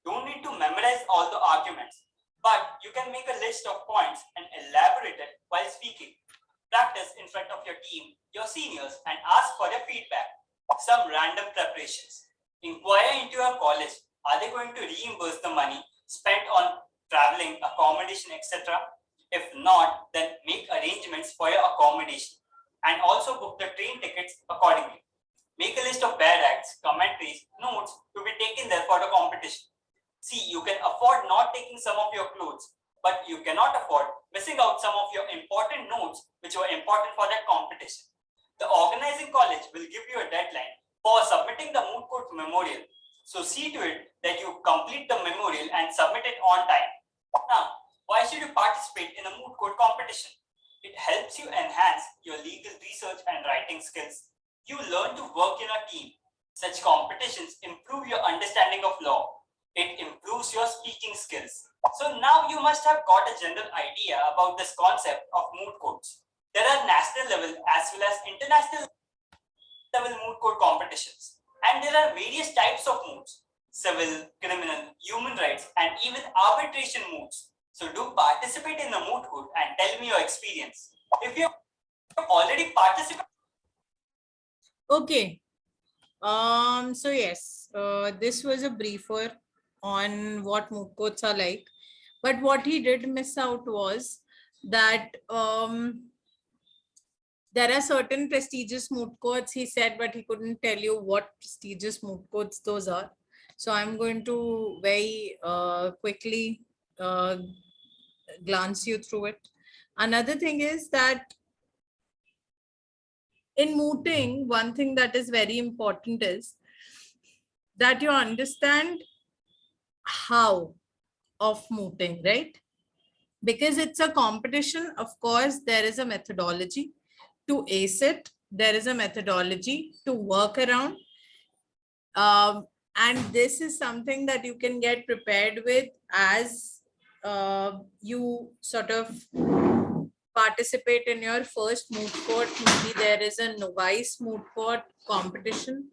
Don't need to memorize all the arguments, but you can make a list of points and elaborate it while speaking. Practice in front of your team, your seniors, and ask for their feedback. Some random preparations. Inquire into your college. Are they going to reimburse the money spent on traveling, accommodation, etc.? If not, then make arrangements for your accommodation and also book the train tickets accordingly. Make a list of bad acts, commentaries, notes to be taken there for the competition. See, you can afford not taking some of your clothes, but you cannot afford missing out some of your important notes which were important for that competition. The organizing college will give you a deadline for submitting the moot court memorial. So see to it that you complete the memorial and submit it on time. Now, why should you participate in a moot court competition? It helps you enhance your legal research and writing skills. You learn to work in a team. Such competitions improve your understanding of law. It improves your speaking skills. So now you must have got a general idea about this concept of moot courts. There are national level as well as international level moot court competitions. And there are various types of moots: civil, criminal, human rights, and even arbitration moots. So do participate in the moot court and tell me your experience. If you already participated. Okay. So yes, this was a briefer on what moot courts are like. But what he did miss out was that there are certain prestigious moot courts, he said, but he couldn't tell you what prestigious moot courts those are. So I'm going to very quickly glance you through it. Another thing is that in mooting, one thing that is very important is that you understand how of mooting, right? Because it's a competition, of course, there is a methodology to ace it. There is a methodology to work around. And this is something that you can get prepared with as you sort of participate in your first moot court. Maybe there is a novice moot court competition,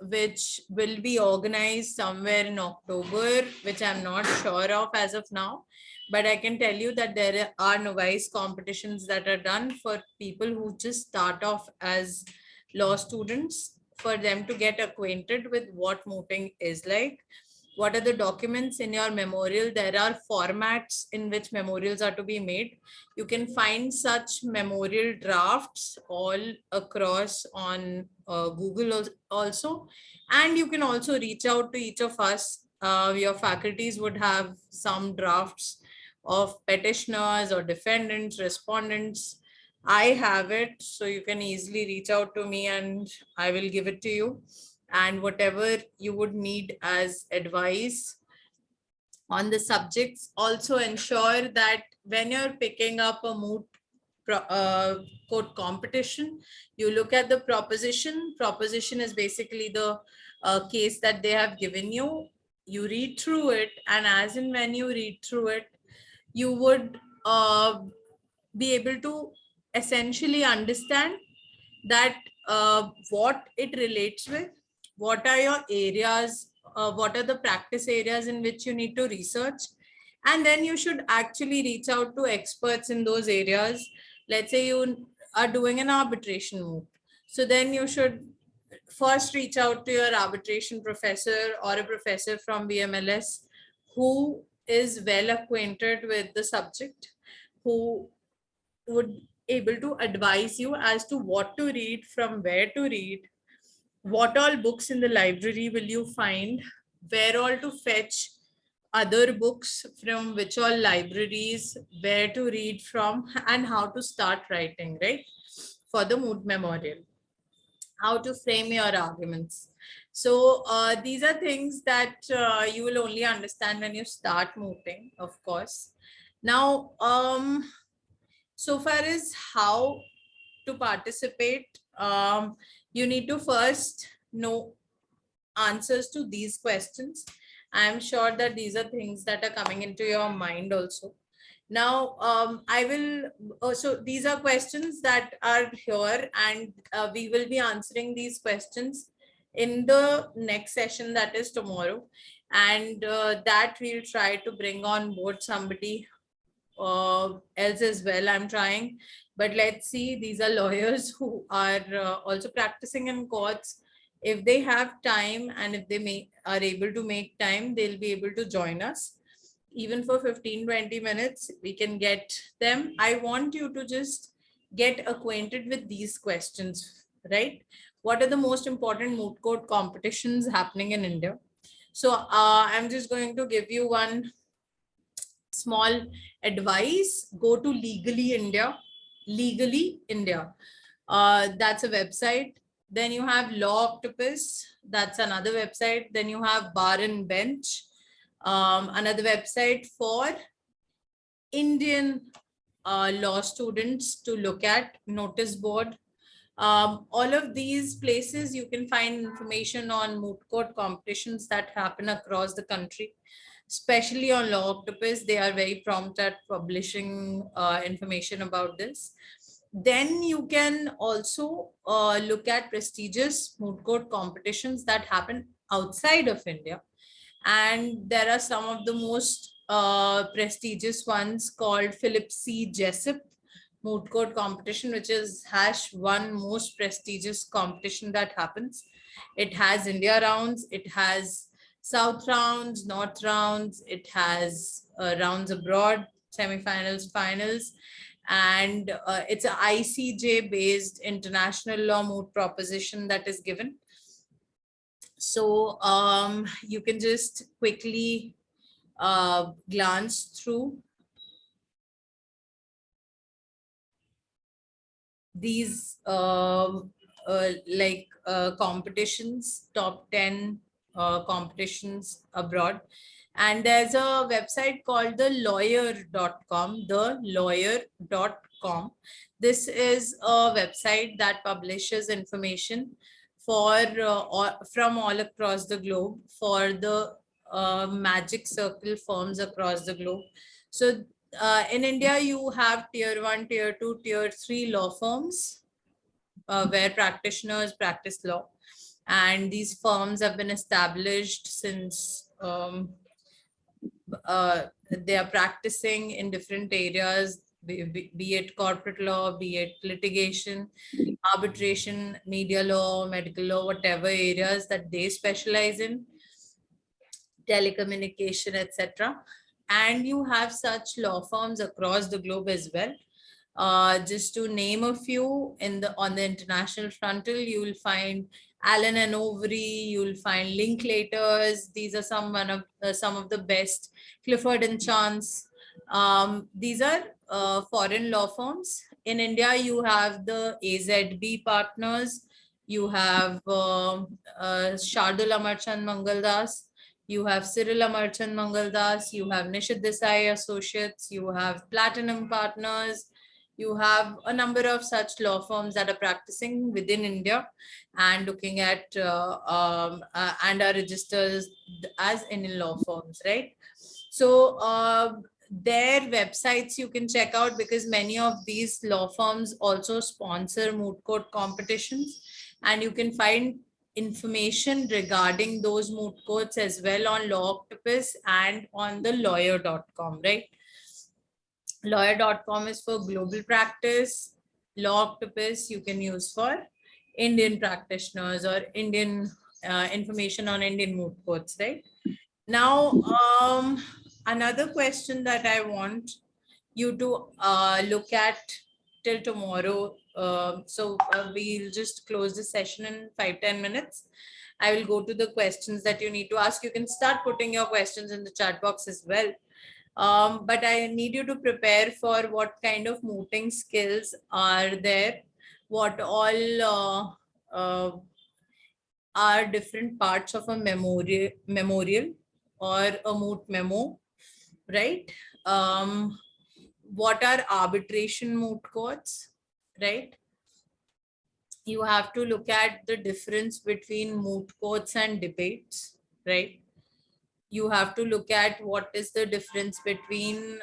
which will be organized somewhere in October, which I'm not sure of as of now. But I can tell you that there are novice competitions that are done for people who just start off as law students, for them to get acquainted with what mooting is like. What are the documents in your memorial? There are formats in which memorials are to be made. You can find such memorial drafts all across on Google also. And you can also reach out to each of us. Your faculties would have some drafts of petitioners or defendants, respondents. I have it, so you can easily reach out to me and I will give it to you. And whatever you would need as advice on the subjects, also ensure that when you're picking up a moot court competition, you look at the proposition. Proposition is basically the case that they have given you. You read through it, and as and when you read through it, you would be able to essentially understand that what it relates with, what are your areas, what are the practice areas in which you need to research, and then you should actually reach out to experts in those areas. Let's say you are doing an arbitration move, so then you should first reach out to your arbitration professor or a professor from BMLS who is well acquainted with the subject, who would able to advise you as to what to read, from where to read, what all books in the library will you find, where all to fetch other books from which all libraries, where to read from, and how to start writing, right? For the moot memorial, how to frame your arguments. So these are things that you will only understand when you start mooting, of course. Now, so far as how to participate, you need to first know answers to these questions. I'm sure that these are things that are coming into your mind also. Now, I will also, these are questions that are here, and we will be answering these questions in the next session, that is tomorrow. And that we'll try to bring on board somebody else as well. I'm trying, but let's see. These are lawyers who are also practicing in courts. If they have time and if they are able to make time, they'll be able to join us. Even for 15-20 minutes, we can get them. I want you to just get acquainted with these questions, right? What are the most important moot court competitions happening in India? So I'm just going to give you one small advice. Go to Legally India. Legally India. That's a website. Then you have Law Octopus. That's another website. Then you have Bar and Bench. Another website for Indian law students to look at. Notice board. All of these places you can find information on moot court competitions that happen across the country, especially on Law Octopus. They are very prompt at publishing information about this. Then you can also look at prestigious moot court competitions that happen outside of India. And there are some of the most prestigious ones called Philip C. Jessup Moot Court competition, which is #1 most prestigious competition that happens. It has India rounds, it has South rounds, North rounds, it has rounds abroad, semifinals, finals, and it's a ICJ based international law moot proposition that is given. So you can just quickly glance through these competitions, top 10 competitions abroad. And there's a website called thelawyer.com, thelawyer.com. This is a website that publishes information for from all across the globe for the magic circle firms across the globe. So in India, you have tier 1, tier 2, tier 3 law firms where practitioners practice law. And these firms have been established since they are practicing in different areas, be it corporate law, be it litigation, arbitration, media law, medical law, whatever areas that they specialize in, telecommunication, etc. And you have such law firms across the globe as well. Just to name a few, on the international frontal, you will find Allen and Overy, you will find Linklaters. These are some of the best. Clifford and Chance. These are foreign law firms. In India, you have the AZB partners. You have Shardul Amarchand Mangaldas. You have Cyril Amarchand Mangaldas. You have Nishit Desai Associates. You have Platinum Partners. You have a number of such law firms that are practicing within India and looking at and are registered as Indian law firms, right? So their websites you can check out, because many of these law firms also sponsor moot court competitions, and you can find information regarding those moot courts as well on Law Octopus and on the lawyer.com, right? Lawyer.com is for global practice. Law Octopus you can use for Indian practitioners or Indian information on Indian moot courts, right? Now, another question that I want you to look at till tomorrow. We'll just close the session in 5-10 minutes. I will go to the questions that you need to ask. You can start putting your questions in the chat box as well. But I need you to prepare for what kind of mooting skills are there, what all are different parts of a memorial or a moot memo, right? What are arbitration moot courts, right? You have to look at the difference between moot courts and debates, right? You have to look at what is the difference between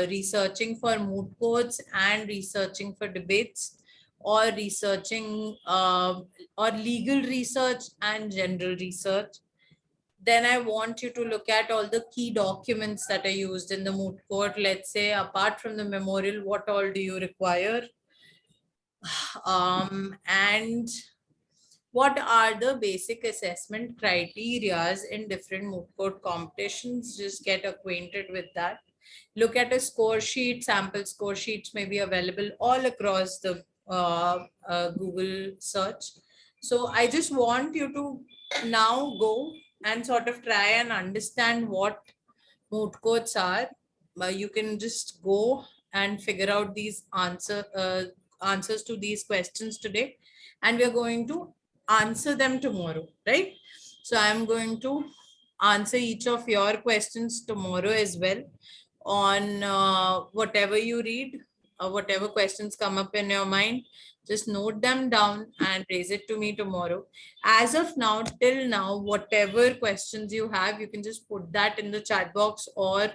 researching for moot courts and researching for debates, or researching or legal research and general research. Then I want you to look at all the key documents that are used in the moot court. Let's say, apart from the memorial, what all do you require? And what are the basic assessment criteria in different moot court competitions? Just get acquainted with that. Look at a score sheet. Sample score sheets may be available all across the Google search. So I just want you to now go and sort of try and understand what moot courts are. You can just go and figure out these answers to these questions today, and we are going to answer them tomorrow, right? So I'm going to answer each of your questions tomorrow as well on whatever you read. whatever questions come up in your mind, just note them down and raise it to me tomorrow. As of now, till now, whatever questions you have, you can just put that in the chat box or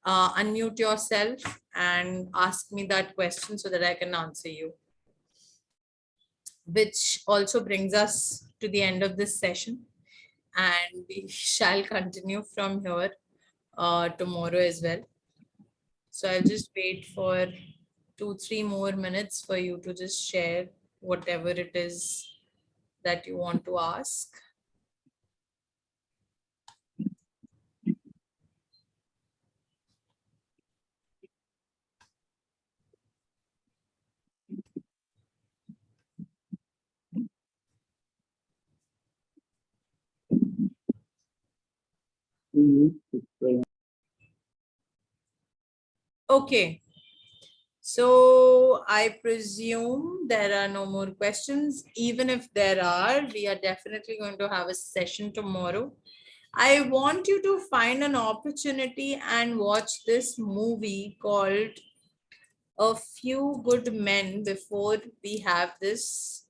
unmute yourself and ask me that question so that I can answer you. Which also brings us to the end of this session, and we shall continue from here tomorrow as well. So I'll just wait for 2-3 more minutes for you to just share whatever it is that you want to ask. Okay. So I presume there are no more questions. Even if there are, we are definitely going to have a session tomorrow. I want you to find an opportunity and watch this movie called A Few Good Men before we have this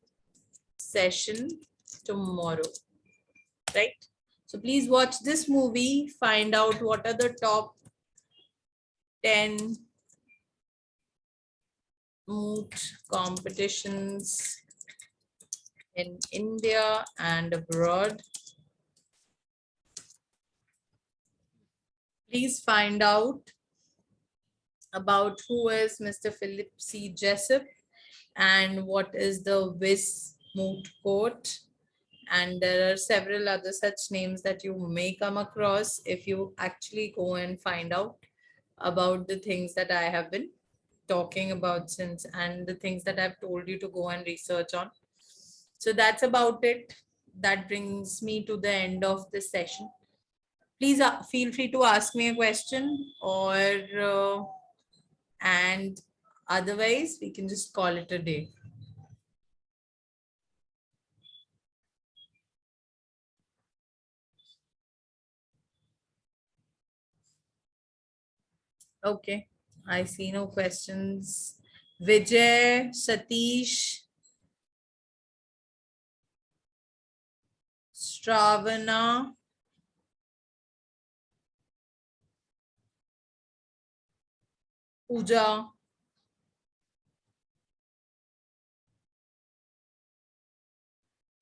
session tomorrow, right? So please watch this movie, find out what are the top 10 Moot competitions in India and abroad. Please find out about who is Mr. Philip C. Jessup and what is the WIS Moot Court. And there are several other such names that you may come across if you actually go and find out about the things that I have been talking about since, and the things that I've told you to go and research on. So that's about it. That brings me to the end of this session. Please feel free to ask me a question, or and otherwise we can just call it a day. Okay, I see no questions. Vijay, Satish, Stravana, Pooja.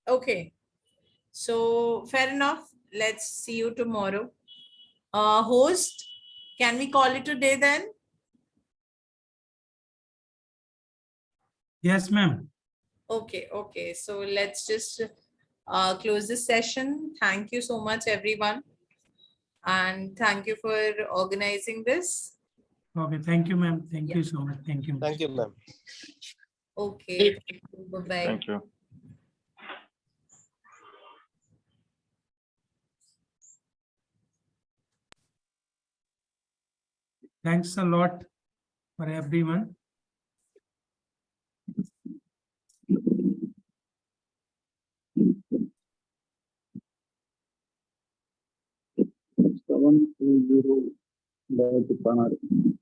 Okay, so fair enough. Let's see you tomorrow. Host, can we call it a day then? Yes, ma'am. Okay, okay. So let's just close this session. Thank you so much, everyone. And thank you for organizing this. Okay, thank you, ma'am. Thank you so much. Thank you. Thank you, ma'am. Okay, bye-bye. Thank you. Thanks a lot for everyone. Seven 2 0 by the